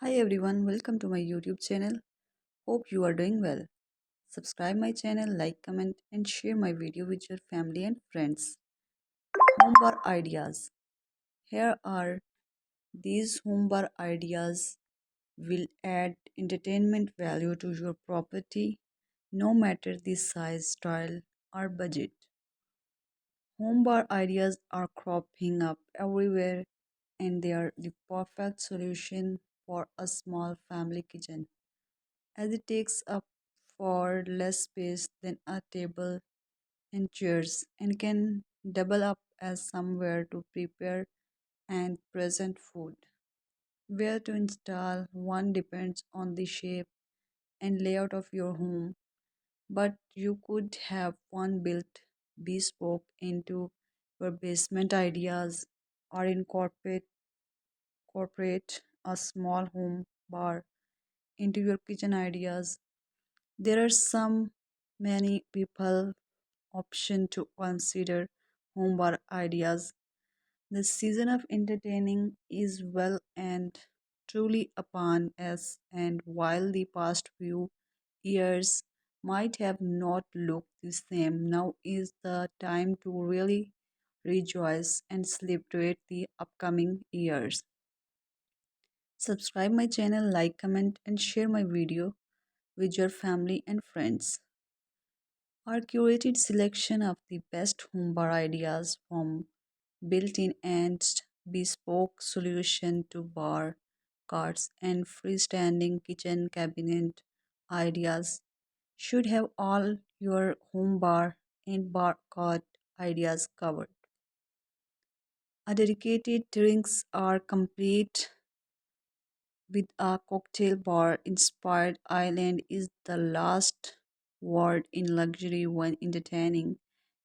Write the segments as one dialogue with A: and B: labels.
A: Hi everyone, welcome to my YouTube channel. Hope you are doing well. Subscribe my channel, like, comment and share my video with your family and friends. Home bar ideas. Here are these home bar ideas will add entertainment value to your property no matter the size, style or budget. Home bar ideas are cropping up everywhere and they are the perfect solution for a small family kitchen, as it takes up for less space than a table and chairs and can double up as somewhere to prepare and present food. Where to install one depends on the shape and layout of your home, but you could have one built bespoke into your basement ideas or incorporate a small home bar into your kitchen ideas. There are some many people option to consider home bar ideas. The season of entertaining is well and truly upon us, and while the past few years might have not looked the same, now is the time to really rejoice and celebrate the upcoming years. Subscribe my channel, like, comment and share my video with your family and friends. Our curated selection of the best home bar ideas, from built-in and bespoke solution to bar carts and freestanding kitchen cabinet ideas, should have all your home bar and bar cart ideas covered. A dedicated drinks are complete with a cocktail bar inspired island is the last word in luxury when entertaining.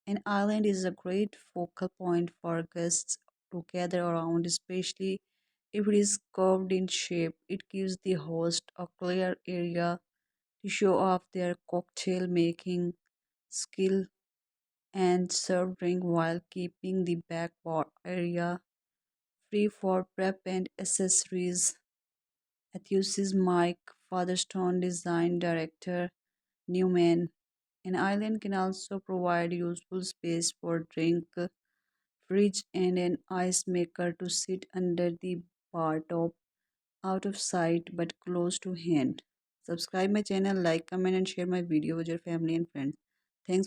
A: An island is a great focal point for guests to gather around, especially if it is curved in shape. It gives the host a clear area to show off their cocktail making skill and serve drink while keeping the back bar area free for prep and accessories. Athusis Mike, Fatherstone design director, Newman. An island can also provide useful space for drink, fridge, and an ice maker to sit under the bar top, out of sight but close to hand. Subscribe my channel, like, comment, and share my video with your family and friends. Thanks for